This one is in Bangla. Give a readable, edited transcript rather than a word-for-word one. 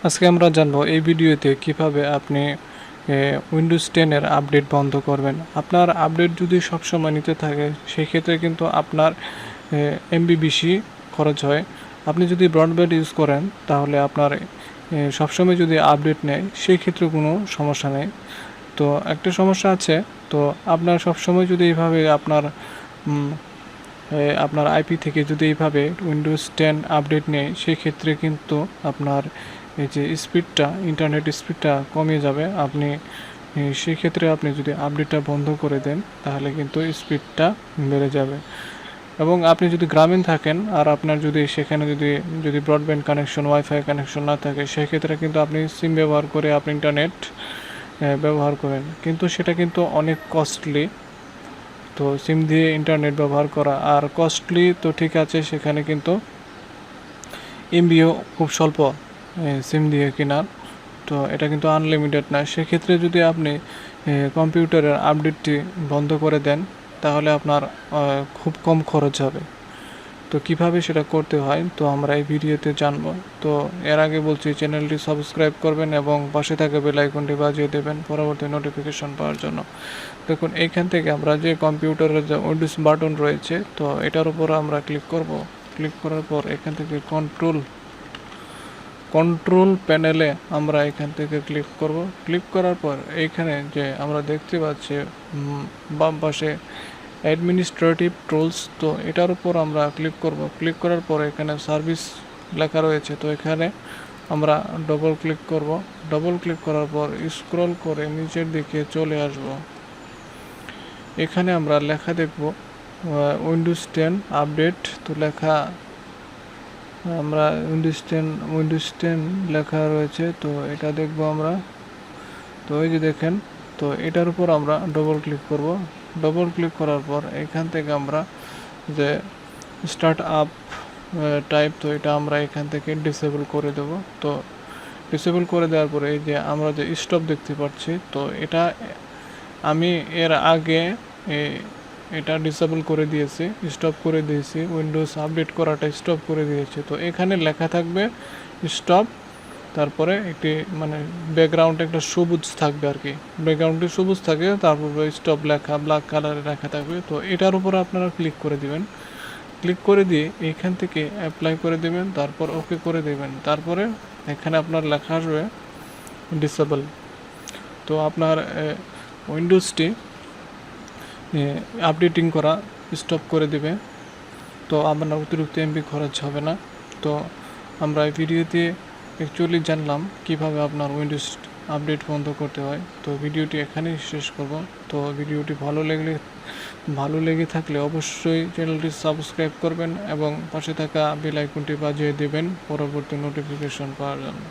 আজকে আমরা জানবো এই ভিডিওতে কিভাবে আপনি উইন্ডোজ 10 এর আপডেট বন্ধ করবেন। আপনার আপডেট যদি সবসময় নিতে থাকে সেই ক্ষেত্রে কিন্তু আপনার এমবি বেশি খরচ হয়। আপনি যদি ব্রডব্যান্ড ইউজ করেন তাহলে আপনার সবসময় যদি আপডেট নেয় সেই ক্ষেত্রে কোনো সমস্যা নেই। তো একটা সমস্যা আছে, তো আপনার সবসময় যদি এইভাবে আপনার আইপি থেকে যদি এইভাবে উইন্ডোজ 10 আপডেট নেয় সেই ক্ষেত্রে কিন্তু আপনার এই যে স্পিডটা, ইন্টারনেট স্পিডটা কমে যাবে। আপনি সেই ক্ষেত্রে আপনি যদি আপডেটটা বন্ধ করে দেন তাহলে কিন্তু স্পিডটা বেড়ে যাবে। এবং আপনি যদি গ্রামীণ থাকেন আর আপনার যদি সেখানে যদি ব্রডব্যান্ড কানেকশন, ওয়াইফাই কানেকশন না থাকে সেক্ষেত্রে কিন্তু আপনি সিম ব্যবহার করে আপনি ইন্টারনেট ব্যবহার করেন, কিন্তু সেটা কিন্তু অনেক কস্টলি। তো সিম দিয়ে ইন্টারনেট ব্যবহার করা আর কস্টলি তো ঠিক আছে, সেখানে কিন্তু এমবিও খুব স্বল্প সিম দিয়ে কেনার। তো এটা কিন্তু আনলিমিটেড না। সেক্ষেত্রে যদি আপনি কম্পিউটারের আপডেটটি বন্ধ করে দেন তাহলে আপনার খুব কম খরচ হবে। তো কিভাবে সেটা করতে হয় তো আমরা এই ভিডিওতে জানবো। তো এর আগে বলছি, চ্যানেলটি সাবস্ক্রাইব করবেন এবং পাশে থাকা বেল আইকনটি বাজিয়ে দেবেন পরবর্তী নোটিফিকেশন পাওয়ার জন্য। দেখুন, এইখান থেকে আমরা যে কম্পিউটারের যে উইন্ডোজ বাটন রয়েছে তো এটার উপর আমরা ক্লিক করব। ক্লিক করার পর এখান থেকে কন্ট্রোল প্যানেলে আমরা এখান থেকে ক্লিক করব। ক্লিক করার পর এইখানে যে আমরা দেখতে পাচ্ছি বাম পাশে অ্যাডমিনিস্ট্রেটিভ টুলস, তো এটার উপর আমরা ক্লিক করব। ক্লিক করার পর এখানে সার্ভিস লেখা রয়েছে, তো এখানে আমরা ডবল ক্লিক করব। ডবল ক্লিক করার পর স্ক্রল করে নিচের দিকে চলে আসব। এখানে আমরা লেখা দেখব উইন্ডোজ 10 আপডেট। তো লেখা আমরা উইন্ডোজ 10 লেখা রয়েছে, তো এটা দেখব আমরা। তো এই যে দেখেন, তো এটার উপর আমরা ডবল ক্লিক করব। ডবল ক্লিক করার পর এখান থেকে আমরা যে স্টার্ট আপ টাইপ, তো এটা আমরা এখান থেকে ডিসেবল করে দেব। তো ডিসেবল করে দেওয়ার পরে এই যে আমরা যে স্টপ দেখতে পাচ্ছি, তো এটা আমি এর আগে এটা ডিসেবল করে দিয়েছি, স্টপ করে দিয়েছি, উইন্ডোজ আপডেট করাটা স্টপ করে দিয়েছি। তো এখানে লেখা থাকবে স্টপ, তারপরে একটি মানে ব্যাকগ্রাউন্ডে একটা সবুজ থাকবে আর কি, ব্যাকগ্রাউন্ডে সবুজ থাকে, তারপর স্টপ লেখা ব্ল্যাক কালারে লেখা থাকবে। তো এটার উপর আপনারা ক্লিক করে দিবেন। ক্লিক করে দিয়ে এইখান থেকে অ্যাপ্লাই করে দেবেন, তারপর ওকে করে দেবেন। তারপরে এখানে আপনার লেখা আসবে ডিসেবল। তো আপনার উইন্ডোজটি আপডেটিং করা স্টপ করে দেবে। তো আপনার অতিরিক্ত এমবি খরচ হবে না। তো আমরা এই ভিডিওতে অ্যাকচুয়ালি জানলাম কিভাবে আপনার উইন্ডোজ আপডেট বন্ধ করতে হয়। তো ভিডিওটি এখানেই শেষ করব। তো ভিডিওটি ভালো লেগে থাকলে অবশ্যই চ্যানেলটি সাবস্ক্রাইব করবেন এবং পাশে থাকা বেল আইকনটি বাজিয়ে দেবেন পরবর্তী নোটিফিকেশন পাওয়ার জন্য।